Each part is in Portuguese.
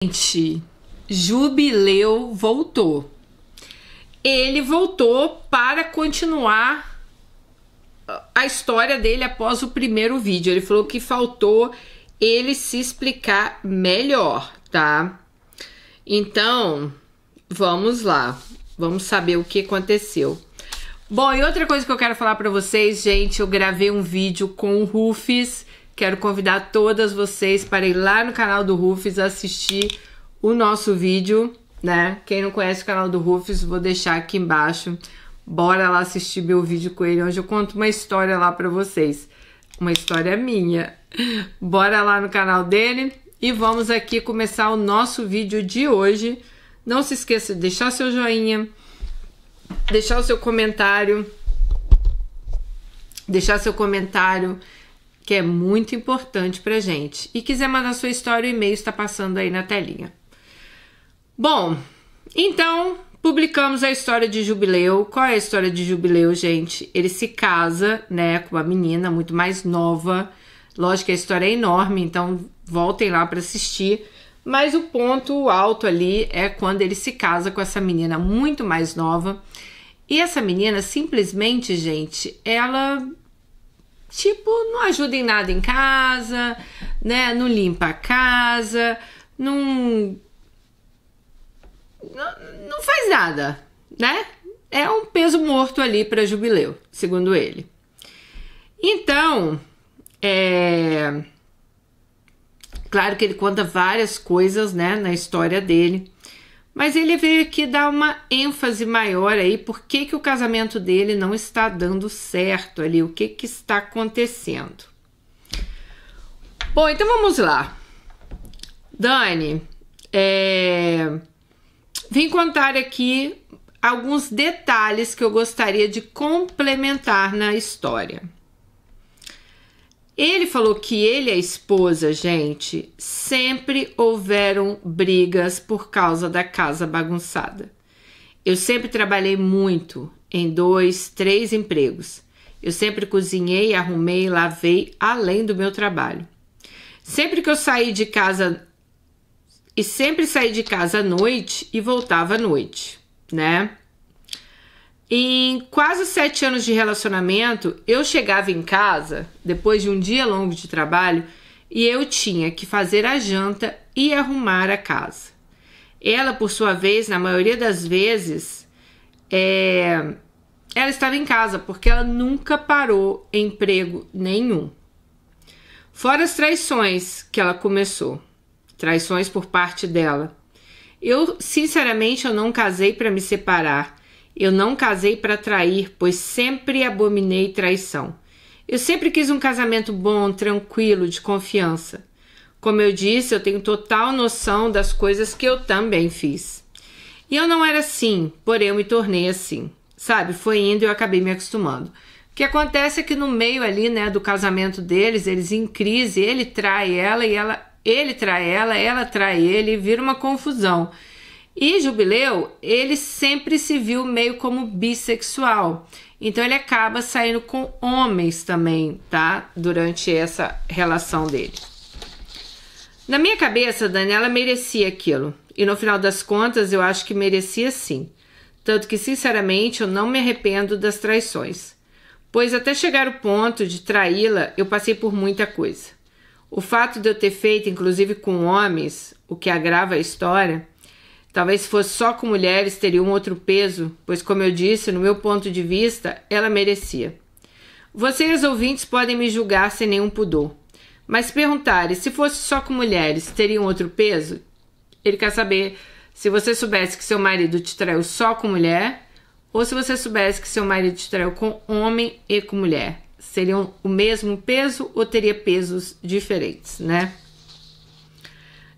Gente, Jubileu voltou. Ele voltou para continuar a história dele após o primeiro vídeo. Ele falou que faltou ele se explicar melhor, tá? Então, vamos lá. Vamos saber o que aconteceu. Bom, e outra coisa que eu quero falar pra vocês, gente, eu gravei um vídeo com o Rufus. Quero convidar todas vocês para ir lá no canal do Rufus assistir o nosso vídeo, né? Quem não conhece o canal do Rufus, vou deixar aqui embaixo. Bora lá assistir meu vídeo com ele, onde eu conto uma história lá pra vocês. Uma história minha. Bora lá no canal dele e vamos aqui começar o nosso vídeo de hoje. Não se esqueça de deixar seu joinha, deixar o seu comentário, que é muito importante pra gente. E quiser mandar sua história, o e-mail está passando aí na telinha. Bom, então, publicamos a história de Jubileu. Qual é a história de Jubileu, gente? Ele se casa, né, com uma menina muito mais nova. Lógico que a história é enorme, então voltem lá para assistir. Mas o ponto alto ali é quando ele se casa com essa menina muito mais nova. E essa menina, simplesmente, gente, ela... tipo, não ajuda em nada em casa, né? Não limpa a casa, não faz nada, né? É um peso morto ali para Jubileu, segundo ele. Então, claro que ele conta várias coisas, né, na história dele, mas ele veio aqui dar uma ênfase maior aí, por que o casamento dele não está dando certo ali, o que está acontecendo. Bom, então vamos lá. Dani, vim contar aqui alguns detalhes que eu gostaria de complementar na história. Ele falou que ele e a esposa, gente, sempre houveram brigas por causa da casa bagunçada. Eu sempre trabalhei muito, em 2, 3 empregos. Eu sempre cozinhei, arrumei, lavei, além do meu trabalho. Sempre que eu saí de casa, e sempre saí de casa à noite e voltava à noite, né? Em quase 7 anos de relacionamento, eu chegava em casa, depois de um dia longo de trabalho, e eu tinha que fazer a janta e arrumar a casa. Ela, por sua vez, na maioria das vezes, ela estava em casa, porque ela nunca parou em emprego nenhum. Fora as traições que ela começou, traições por parte dela. Eu, sinceramente, eu não casei para me separar. Eu não casei para trair, pois sempre abominei traição. Eu sempre quis um casamento bom, tranquilo, de confiança. Como eu disse, eu tenho total noção das coisas que eu também fiz. E eu não era assim, porém eu me tornei assim. Sabe, foi indo e eu acabei me acostumando. O que acontece é que no meio ali, né, do casamento deles, eles em crise, ele trai ela e ele trai ela trai ele, e vira uma confusão. E Jubileu, ele sempre se viu meio como bissexual. Então ele acaba saindo com homens também, tá? Durante essa relação dele. Na minha cabeça, Daniela merecia aquilo. E no final das contas, eu acho que merecia sim. Tanto que, sinceramente, eu não me arrependo das traições. Pois até chegar ao ponto de traí-la, eu passei por muita coisa. O fato de eu ter feito, inclusive com homens, o que agrava a história... Talvez se fosse só com mulheres teria um outro peso, pois, como eu disse, no meu ponto de vista, ela merecia. Vocês, ouvintes, podem me julgar sem nenhum pudor. Mas se perguntarem se fosse só com mulheres, teria um outro peso? Ele quer saber se você soubesse que seu marido te traiu só com mulher, ou se você soubesse que seu marido te traiu com homem e com mulher. Seriam o mesmo peso ou teria pesos diferentes, né?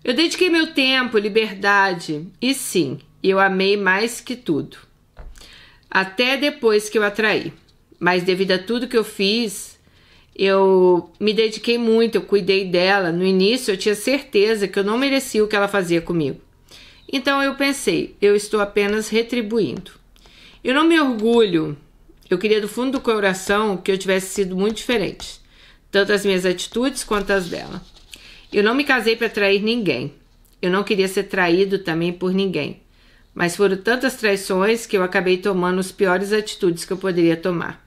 Eu dediquei meu tempo, liberdade, e sim, eu amei mais que tudo. Até depois que eu a traí. Mas devido a tudo que eu fiz, eu me dediquei muito, eu cuidei dela. No início eu tinha certeza que eu não merecia o que ela fazia comigo. Então eu pensei, eu estou apenas retribuindo. Eu não me orgulho, eu queria do fundo do coração que eu tivesse sido muito diferente. Tanto as minhas atitudes quanto as dela. Eu não me casei para trair ninguém. Eu não queria ser traído também por ninguém. Mas foram tantas traições que eu acabei tomando as piores atitudes que eu poderia tomar.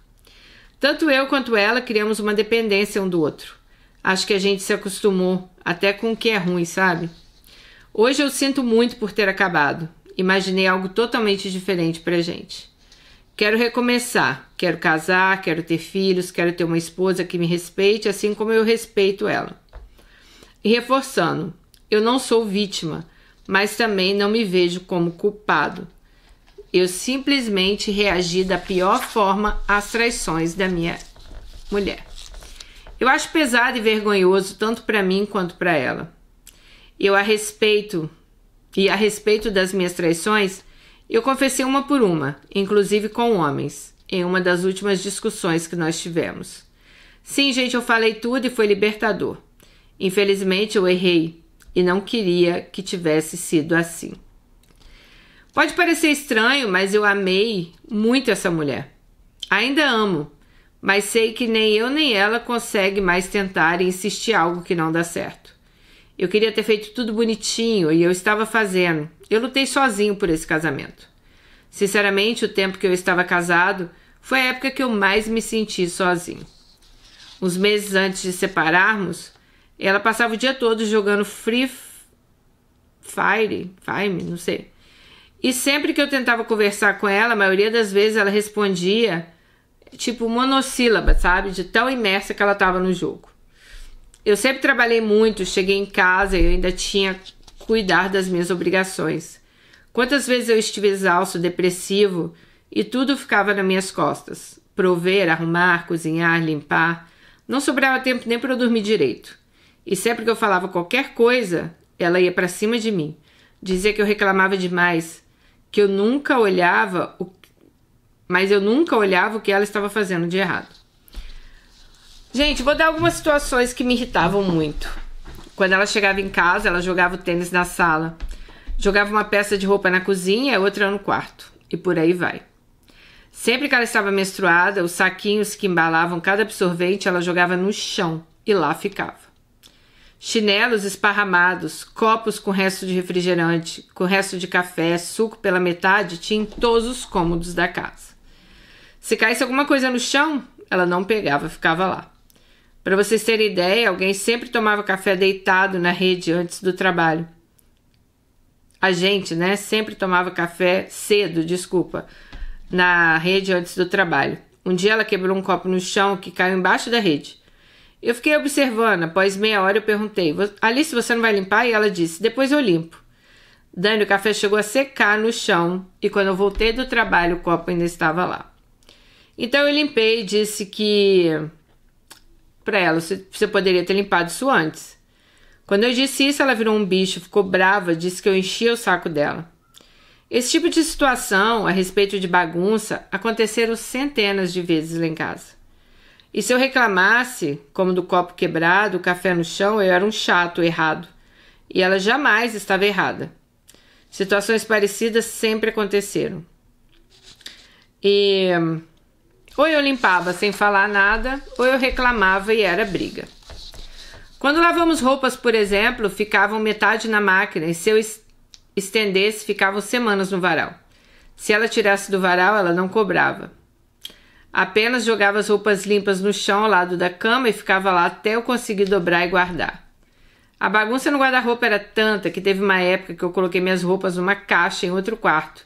Tanto eu quanto ela criamos uma dependência um do outro. Acho que a gente se acostumou até com o que é ruim, sabe? Hoje eu sinto muito por ter acabado. Imaginei algo totalmente diferente pra gente. Quero recomeçar, quero casar, quero ter filhos, quero ter uma esposa que me respeite assim como eu respeito ela. E reforçando, eu não sou vítima, mas também não me vejo como culpado. Eu simplesmente reagi da pior forma às traições da minha mulher. Eu acho pesado e vergonhoso tanto para mim quanto para ela. A respeito das minhas traições, eu confessei uma por uma, inclusive com homens, em uma das últimas discussões que nós tivemos. Sim, gente, eu falei tudo e foi libertador. Infelizmente eu errei e não queria que tivesse sido assim. Pode parecer estranho, mas eu amei muito essa mulher. Ainda amo, mas sei que nem eu nem ela consegue mais tentar e insistir algo que não dá certo. Eu queria ter feito tudo bonitinho e eu estava fazendo. Eu lutei sozinho por esse casamento. Sinceramente, o tempo que eu estava casado foi a época que eu mais me senti sozinho. Uns meses antes de separarmos, ela passava o dia todo jogando Free Fire, não sei. E sempre que eu tentava conversar com ela, a maioria das vezes ela respondia tipo monossílaba, sabe? De tão imersa que ela estava no jogo. Eu sempre trabalhei muito, cheguei em casa e eu ainda tinha que cuidar das minhas obrigações. Quantas vezes eu estive exausto, depressivo e tudo ficava nas minhas costas. Prover, arrumar, cozinhar, limpar. Não sobrava tempo nem para eu dormir direito. E sempre que eu falava qualquer coisa, ela ia para cima de mim. Dizia que eu reclamava demais, que eu nunca olhava mas eu nunca olhava o que ela estava fazendo de errado. Gente, vou dar algumas situações que me irritavam muito. Quando ela chegava em casa, ela jogava o tênis na sala, jogava uma peça de roupa na cozinha e outra no quarto, e por aí vai. Sempre que ela estava menstruada, os saquinhos que embalavam cada absorvente ela jogava no chão e lá ficava. Chinelos esparramados, copos com resto de refrigerante, com resto de café, suco pela metade, tinha em todos os cômodos da casa. Se caísse alguma coisa no chão, ela não pegava, ficava lá. Para vocês terem ideia, alguém sempre tomava café deitado na rede antes do trabalho. A gente, né, sempre tomava café cedo, na rede antes do trabalho. Um dia ela quebrou um copo no chão que caiu embaixo da rede. Eu fiquei observando, após meia hora eu perguntei, Alice, você não vai limpar? E ela disse, depois eu limpo. Dani, o café chegou a secar no chão e quando eu voltei do trabalho o copo ainda estava lá. Então eu limpei e disse que para ela, você poderia ter limpado isso antes. Quando eu disse isso, ela virou um bicho, ficou brava, disse que eu enchia o saco dela. Esse tipo de situação, a respeito de bagunça, aconteceram centenas de vezes lá em casa. E se eu reclamasse, como do copo quebrado, o café no chão, eu era um chato, errado. E ela jamais estava errada. Situações parecidas sempre aconteceram. E ou eu limpava sem falar nada, ou eu reclamava e era briga. Quando lavamos roupas, por exemplo, ficavam metade na máquina e se eu estendesse, ficavam semanas no varal. Se ela tirasse do varal, ela não cobrava. Apenas jogava as roupas limpas no chão ao lado da cama e ficava lá até eu conseguir dobrar e guardar. A bagunça no guarda-roupa era tanta que teve uma época que eu coloquei minhas roupas numa caixa em outro quarto,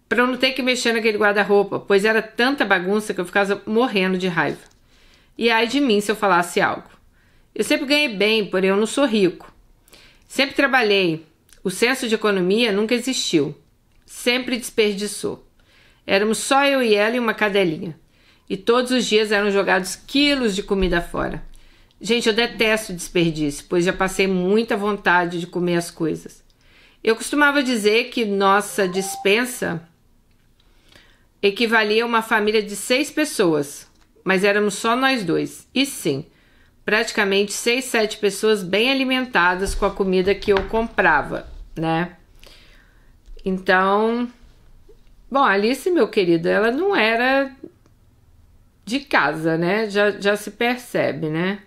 para eu não ter que mexer naquele guarda-roupa, pois era tanta bagunça que eu ficava morrendo de raiva. E ai de mim se eu falasse algo. Eu sempre ganhei bem, porém eu não sou rico. Sempre trabalhei. O senso de economia nunca existiu. Sempre desperdiçou. Éramos só eu e ela e uma cadelinha. E todos os dias eram jogados quilos de comida fora. Gente, eu detesto desperdício, pois já passei muita vontade de comer as coisas. Eu costumava dizer que nossa despensa equivalia a uma família de 6 pessoas, mas éramos só nós dois. E sim, praticamente 6, 7 pessoas bem alimentadas com a comida que eu comprava, né? Então, bom, a Alice, meu querido, ela não era de casa, né? Já se percebe, né?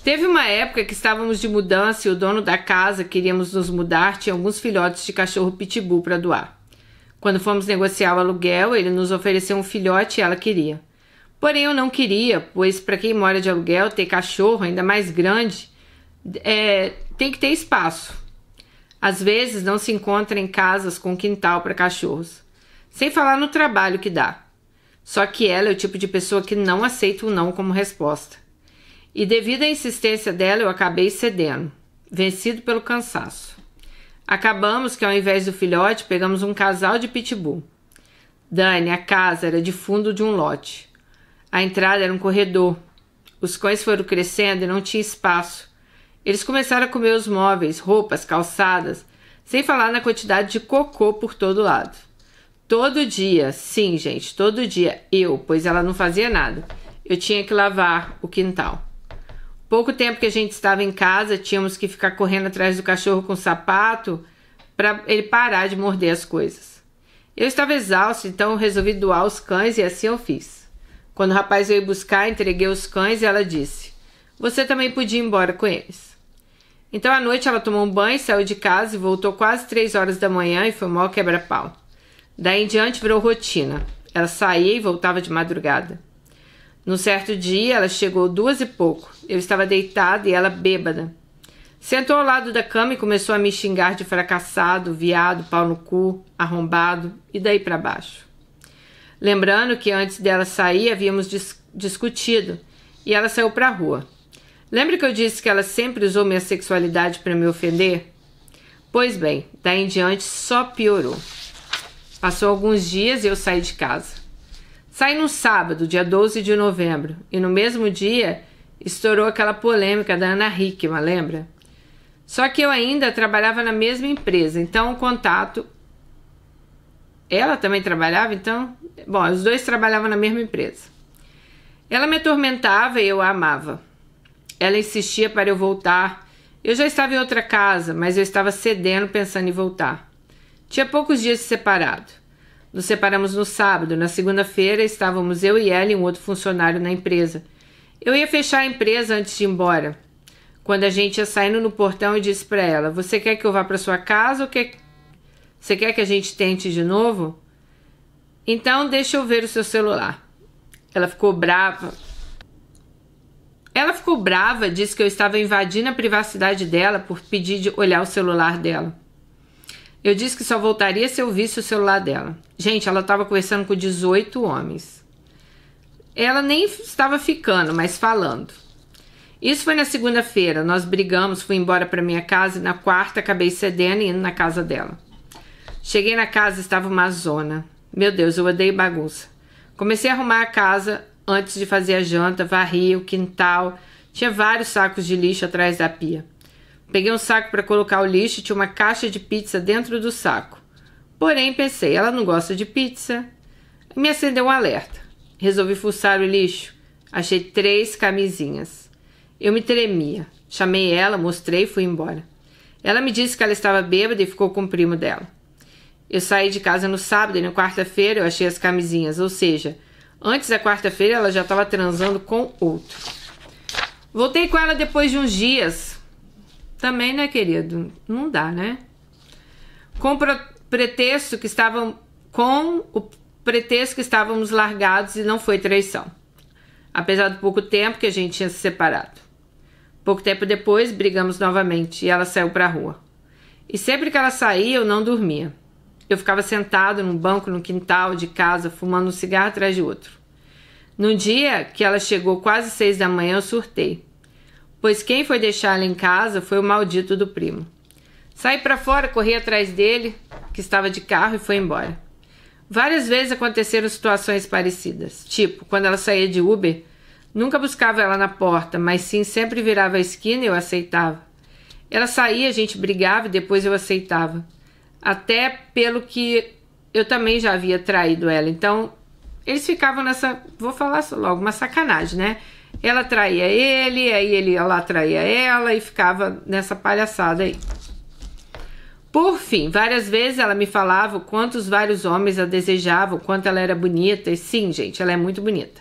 Teve uma época que estávamos de mudança e o dono da casa, queríamos nos mudar, tinha alguns filhotes de cachorro pitbull para doar. Quando fomos negociar o aluguel, ele nos ofereceu um filhote e ela queria. Porém, eu não queria, pois para quem mora de aluguel, ter cachorro, ainda mais grande, tem que ter espaço. Às vezes, não se encontra em casas com quintal para cachorros. Sem falar no trabalho que dá. Só que ela é o tipo de pessoa que não aceita o não como resposta. E devido à insistência dela, eu acabei cedendo, vencido pelo cansaço. Acabamos que ao invés do filhote, pegamos um casal de pitbull. Dani, a casa era de fundo de um lote. A entrada era um corredor. Os cães foram crescendo e não tinha espaço. Eles começaram a comer os móveis, roupas, calçadas, sem falar na quantidade de cocô por todo lado. Todo dia, sim, gente, todo dia, pois ela não fazia nada, eu tinha que lavar o quintal. Pouco tempo que a gente estava em casa, tínhamos que ficar correndo atrás do cachorro com sapato para ele parar de morder as coisas. Eu estava exausto, então resolvi doar os cães e assim eu fiz. Quando o rapaz veio buscar, entreguei os cães e ela disse: "Você também podia ir embora com eles." Então à noite ela tomou um banho, saiu de casa e voltou quase 3 horas da manhã e foi o maior quebra-pau. Daí em diante virou rotina. Ela saía e voltava de madrugada. Num certo dia, ela chegou 2 e pouco. Eu estava deitada e ela bêbada. Sentou ao lado da cama e começou a me xingar de fracassado, viado, pau no cu, arrombado e daí para baixo. Lembrando que antes dela sair, havíamos discutido e ela saiu para a rua. Lembra que eu disse que ela sempre usou minha sexualidade para me ofender? Pois bem, daí em diante só piorou. Passou alguns dias e eu saí de casa. Saí no sábado, dia 12 de novembro, e no mesmo dia estourou aquela polêmica da Ana Hickman, lembra? Só que eu ainda trabalhava na mesma empresa, então o contato... Ela também trabalhava, então... Bom, os dois trabalhavam na mesma empresa. Ela me atormentava e eu a amava. Ela insistia para eu voltar. Eu já estava em outra casa, mas eu estava cedendo pensando em voltar. Tinha poucos dias de separado. Nos separamos no sábado. Na segunda-feira estávamos eu e ela e um outro funcionário na empresa. Eu ia fechar a empresa antes de ir embora. Quando a gente ia saindo no portão, eu disse para ela: "Você quer que eu vá para sua casa ou você quer que a gente tente de novo? Então deixa eu ver o seu celular." Ela ficou brava. Disse que eu estava invadindo a privacidade dela por pedir de olhar o celular dela. Eu disse que só voltaria se eu visse o celular dela. Gente, ela estava conversando com 18 homens. Ela nem estava ficando, mas falando. Isso foi na segunda-feira. Nós brigamos, fui embora para minha casa e na quarta acabei cedendo e indo na casa dela. Cheguei na casa e estava uma zona. Meu Deus, eu odeio bagunça. Comecei a arrumar a casa antes de fazer a janta, varri o quintal. Tinha vários sacos de lixo atrás da pia. Peguei um saco para colocar o lixo e tinha uma caixa de pizza dentro do saco. Porém, pensei, ela não gosta de pizza. Me acendeu um alerta. Resolvi fuçar o lixo. Achei 3 camisinhas. Eu me tremia. Chamei ela, mostrei e fui embora. Ela me disse que ela estava bêbada e ficou com o primo dela. Eu saí de casa no sábado e na quarta-feira eu achei as camisinhas. Ou seja, antes da quarta-feira ela já estava transando com outro. Voltei com ela depois de uns dias. Também, né, querido? Não dá, né? Com o pretexto que estávamos largados e não foi traição. Apesar do pouco tempo que a gente tinha se separado. Pouco tempo depois, brigamos novamente e ela saiu para a rua. E sempre que ela saía, eu não dormia. Eu ficava sentado num banco no quintal de casa, fumando um cigarro atrás de outro. No dia que ela chegou quase 6 da manhã, eu surtei. Pois quem foi deixar ela em casa foi o maldito do primo. Saí para fora, corri atrás dele, que estava de carro, e foi embora. Várias vezes aconteceram situações parecidas. Tipo, quando ela saía de Uber, nunca buscava ela na porta, mas sim sempre virava a esquina e eu aceitava. Ela saía, a gente brigava e depois eu aceitava. Até pelo que eu também já havia traído ela. Então, eles ficavam nessa, vou falar logo, uma sacanagem, né? Ela traía ele, aí ele ia lá traía ela e ficava nessa palhaçada aí. Por fim, várias vezes ela me falava o quanto os vários homens a desejavam, o quanto ela era bonita. E sim, gente, ela é muito bonita.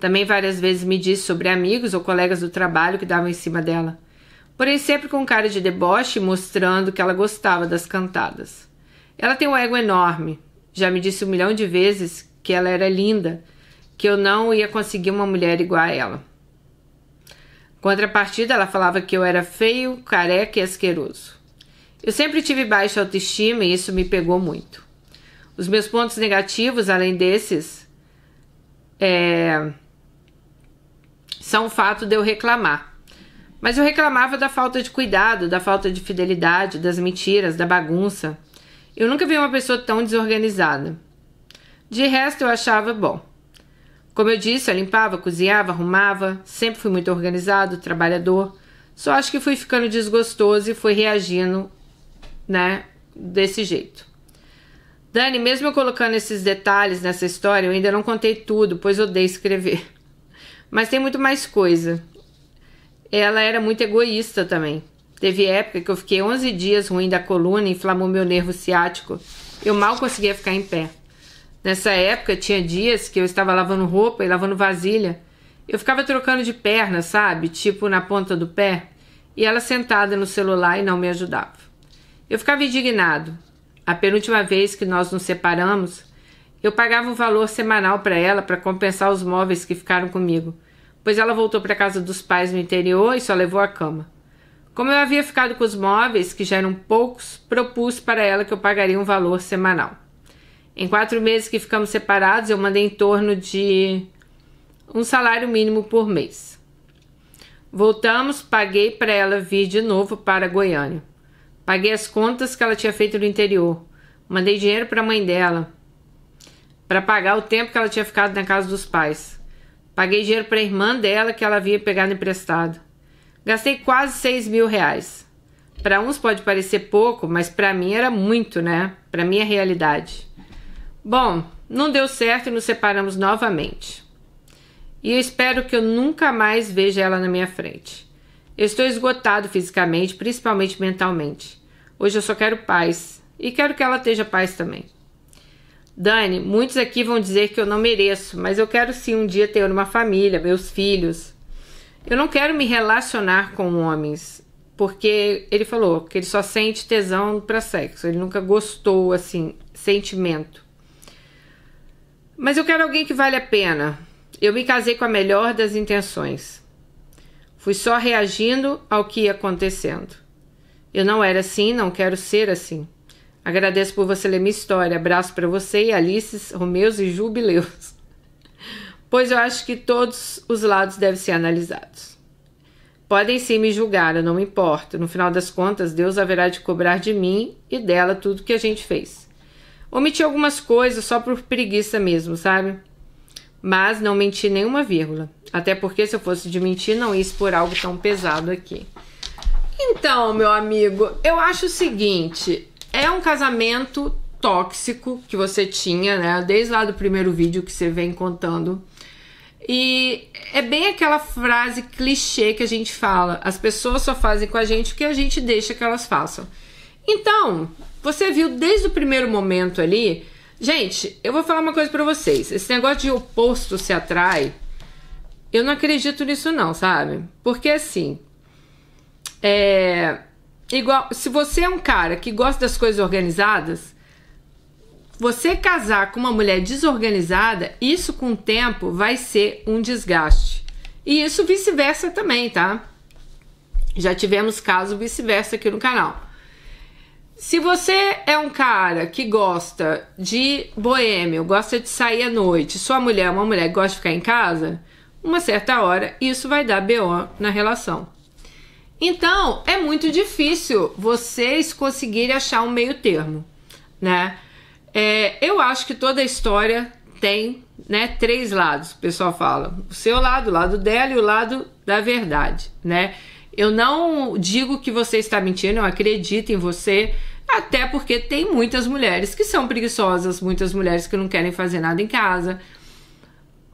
Também várias vezes me disse sobre amigos ou colegas do trabalho que davam em cima dela. Porém sempre com cara de deboche, mostrando que ela gostava das cantadas. Ela tem um ego enorme. Já me disse 1 milhão de vezes que ela era linda, que eu não ia conseguir uma mulher igual a ela. Contrapartida, ela falava que eu era feio, careca e asqueroso. Eu sempre tive baixa autoestima e isso me pegou muito. Os meus pontos negativos, além desses, são o fato de eu reclamar. Mas eu reclamava da falta de cuidado, da falta de fidelidade, das mentiras, da bagunça. Eu nunca vi uma pessoa tão desorganizada. De resto, eu achava bom. Como eu disse, eu limpava, cozinhava, arrumava, sempre fui muito organizado, trabalhador. Só acho que fui ficando desgostoso e fui reagindo, né, desse jeito. Dani, mesmo eu colocando esses detalhes nessa história, eu ainda não contei tudo, pois odeio escrever. Mas tem muito mais coisa. Ela era muito egoísta também. Teve época que eu fiquei 11 dias ruim da coluna, inflamou meu nervo ciático. Eu mal conseguia ficar em pé. Nessa época, tinha dias que eu estava lavando roupa e lavando vasilha. Eu ficava trocando de perna, sabe? Tipo na ponta do pé. E ela sentada no celular e não me ajudava. Eu ficava indignado. A penúltima vez que nós nos separamos, eu pagava um valor semanal para ela para compensar os móveis que ficaram comigo, pois ela voltou para a casa dos pais no interior e só levou a cama. Como eu havia ficado com os móveis, que já eram poucos, propus para ela que eu pagaria um valor semanal. Em 4 meses que ficamos separados, eu mandei em torno de um salário mínimo por mês. Voltamos, paguei para ela vir de novo para Goiânia. Paguei as contas que ela tinha feito no interior. Mandei dinheiro para a mãe dela, para pagar o tempo que ela tinha ficado na casa dos pais. Paguei dinheiro para a irmã dela que ela havia pegado emprestado. Gastei quase 6 mil reais. Para uns pode parecer pouco, mas para mim era muito, né? Para minha realidade. Bom, não deu certo e nos separamos novamente. E eu espero que eu nunca mais veja ela na minha frente. Eu estou esgotado fisicamente, principalmente mentalmente. Hoje eu só quero paz. E quero que ela esteja paz também. Dani, muitos aqui vão dizer que eu não mereço, mas eu quero sim um dia ter uma família, meus filhos. Eu não quero me relacionar com homens, porque ele falou que ele só sente tesão para sexo. Ele nunca gostou, assim, sentimento. Mas eu quero alguém que vale a pena. Eu me casei com a melhor das intenções. Fui só reagindo ao que ia acontecendo. Eu não era assim, não quero ser assim. Agradeço por você ler minha história. Abraço para você e Alice, Romeus e Jubileus. Pois eu acho que todos os lados devem ser analisados. Podem sim me julgar, eu não me importo. No final das contas, Deus haverá de cobrar de mim e dela tudo que a gente fez. Omiti algumas coisas só por preguiça mesmo, sabe? Mas não menti nenhuma vírgula. Até porque se eu fosse de mentir, não ia expor algo tão pesado aqui. Então, meu amigo, eu acho o seguinte... É um casamento tóxico que você tinha, né? Desde lá do primeiro vídeo que você vem contando. E é bem aquela frase clichê que a gente fala. As pessoas só fazem com a gente o que a gente deixa que elas façam. Então, você viu desde o primeiro momento ali... Gente, eu vou falar uma coisa pra vocês. Esse negócio de oposto se atrai, eu não acredito nisso não, sabe? Porque assim... Igual, se você é um cara que gosta das coisas organizadas, você casar com uma mulher desorganizada, isso com o tempo vai ser um desgaste. E isso vice-versa também, tá? Já tivemos casos vice-versa aqui no canal. Se você é um cara que gosta de boêmio, gosta de sair à noite, sua mulher é uma mulher que gosta de ficar em casa, uma certa hora isso vai dar BO na relação. Então, é muito difícil vocês conseguirem achar um meio termo, né? Eu acho que toda a história tem, né, 3 lados, o pessoal fala. O seu lado, o lado dela e o lado da verdade, né? Eu não digo que você está mentindo, eu acredito em você, até porque tem muitas mulheres que são preguiçosas, muitas mulheres que não querem fazer nada em casa.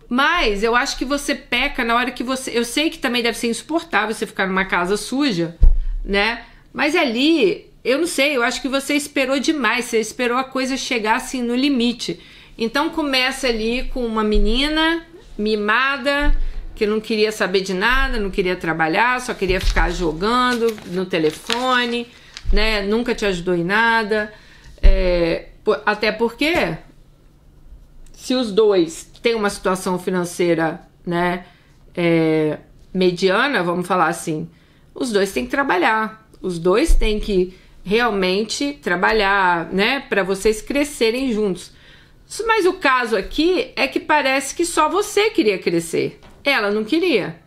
Mas eu acho que você peca na hora que você... Eu sei que também deve ser insuportável você ficar numa casa suja, né? Mas ali, eu não sei, eu acho que você esperou demais. Você esperou a coisa chegar assim no limite. Então começa ali com uma menina mimada, que não queria saber de nada, não queria trabalhar, só queria ficar jogando no telefone, né? Nunca te ajudou em nada. Até porque, se os dois têm uma situação financeira, né, mediana, vamos falar assim, os dois têm que trabalhar. Os dois têm que realmente trabalhar, né, para vocês crescerem juntos. Mas o caso aqui é que parece que só você queria crescer. Ela não queria.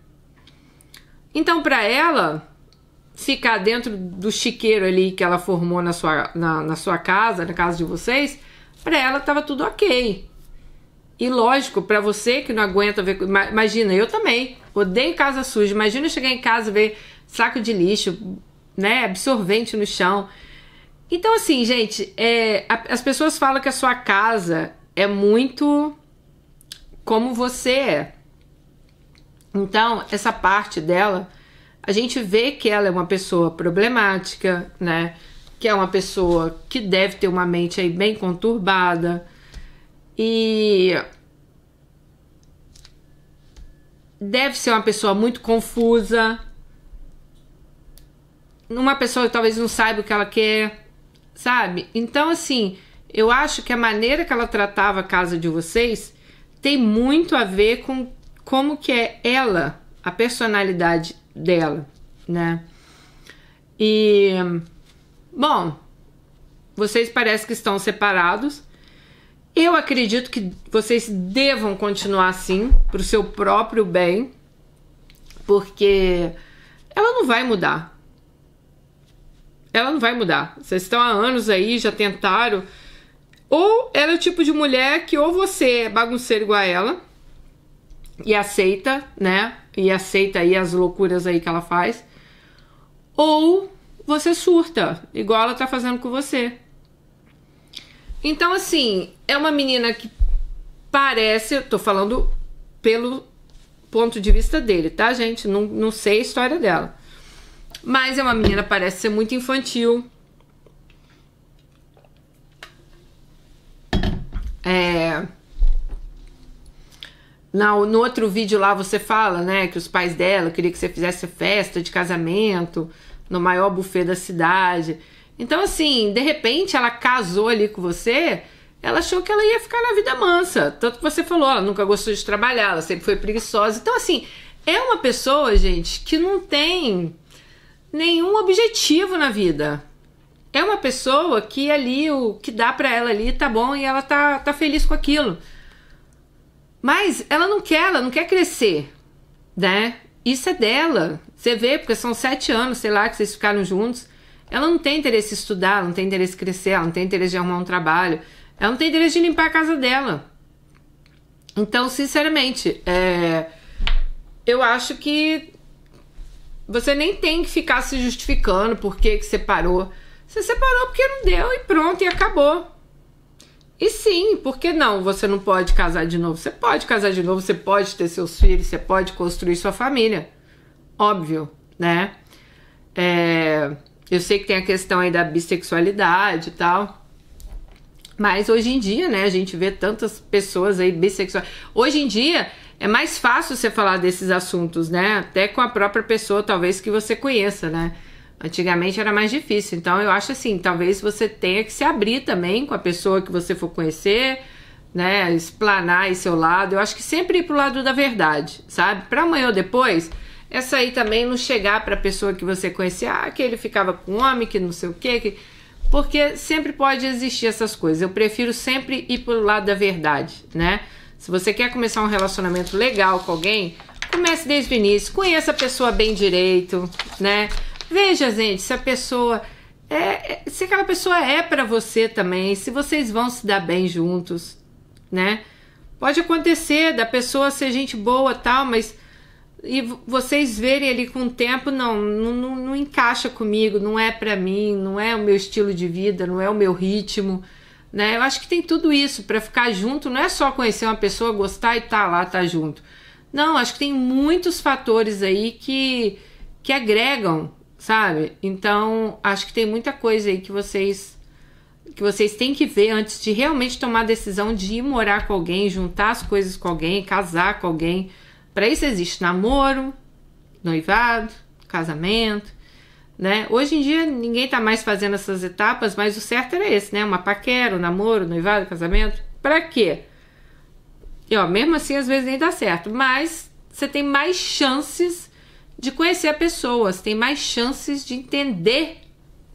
Então, para ela ficar dentro do chiqueiro ali que ela formou na sua casa, na casa de vocês, para ela estava tudo ok. E lógico, para você que não aguenta ver... Imagina, eu também. Odeio casa suja. Imagina eu chegar em casa e ver saco de lixo, né, absorvente no chão. Então, assim, gente, as pessoas falam que a sua casa é muito como você é. Então, essa parte dela, a gente vê que ela é uma pessoa problemática, né? Que é uma pessoa que deve ter uma mente aí bem conturbada. E deve ser uma pessoa muito confusa. Uma pessoa que talvez não saiba o que ela quer, sabe? Então, assim, eu acho que a maneira que ela tratava a casa de vocês tem muito a ver com como que é ela, a personalidade dela, né? E, bom, vocês parecem que estão separados. Eu acredito que vocês devam continuar assim, pro seu próprio bem, porque ela não vai mudar. Ela não vai mudar. Vocês estão há anos aí, já tentaram. Ou ela é o tipo de mulher que ou você é bagunceiro igual a ela e aceita, né? E aceita aí as loucuras aí que ela faz. Ou você surta, igual ela tá fazendo com você. Então, assim, é uma menina que parece... Eu tô falando pelo ponto de vista dele, tá, gente? Não sei a história dela. Mas é uma menina que parece ser muito infantil. No outro vídeo lá você fala, né, que os pais dela queriam que você fizesse festa de casamento no maior buffet da cidade. Então, assim, de repente ela casou ali com você, ela achou que ela ia ficar na vida mansa. Tanto que você falou, ela nunca gostou de trabalhar, ela sempre foi preguiçosa. Então, assim, é uma pessoa, gente, que não tem nenhum objetivo na vida. É uma pessoa que ali, o que dá pra ela ali tá bom e ela tá feliz com aquilo. Mas ela não quer crescer, né? Isso é dela. Você vê, porque são 7 anos, sei lá, que vocês ficaram juntos. Ela não tem interesse em estudar, ela não tem interesse em crescer, ela não tem interesse de arrumar um trabalho. Ela não tem interesse de limpar a casa dela. Então, sinceramente, eu acho que você nem tem que ficar se justificando por que separou. Você separou porque não deu e pronto, e acabou. E sim, por que não? Você não pode casar de novo. Você pode casar de novo, você pode ter seus filhos, você pode construir sua família. Óbvio, né? Eu sei que tem a questão aí da bissexualidade e tal. Mas hoje em dia, né, a gente vê tantas pessoas aí bissexuais. Hoje em dia é mais fácil você falar desses assuntos, né? Até com a própria pessoa, talvez, que você conheça, né? Antigamente era mais difícil. Então eu acho assim, talvez você tenha que se abrir também com a pessoa que você for conhecer, né? Explanar aí seu lado. Eu acho que sempre ir pro lado da verdade, sabe? Pra amanhã ou depois, essa aí também não chegar pra pessoa que você conhecer, que ele ficava com homem, que não sei o quê, porque sempre pode existir essas coisas. Eu prefiro sempre ir pro lado da verdade, né? Se você quer começar um relacionamento legal com alguém, comece desde o início, conheça a pessoa bem direito, né? Veja, gente, se a pessoa se aquela pessoa é pra você também, se vocês vão se dar bem juntos, né? Pode acontecer da pessoa ser gente boa, tal, mas e vocês verem ali com o tempo, não encaixa comigo, não é pra mim, não é o meu estilo de vida, não é o meu ritmo, né? Eu acho que tem tudo isso pra ficar junto, não é só conhecer uma pessoa, gostar e tá junto. Não, acho que tem muitos fatores aí que agregam, sabe? Então, acho que tem muita coisa aí que vocês que vocês têm que ver antes de realmente tomar a decisão de ir morar com alguém, juntar as coisas com alguém, casar com alguém. Para isso existe namoro, noivado, casamento, né? Hoje em dia ninguém tá mais fazendo essas etapas, mas o certo era esse, né? Uma paquera, um namoro, noivado, casamento. Para quê? E ó, mesmo assim às vezes nem dá certo, mas você tem mais chances de conhecer a pessoa, você tem mais chances de entender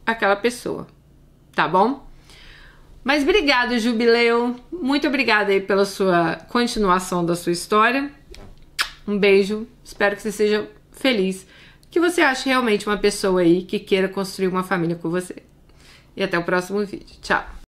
aquela pessoa, tá bom? Mas obrigado, Jubileu. Muito obrigada aí pela sua continuação da sua história. Um beijo. Espero que você seja feliz. Que você ache realmente uma pessoa aí que queira construir uma família com você. E até o próximo vídeo. Tchau.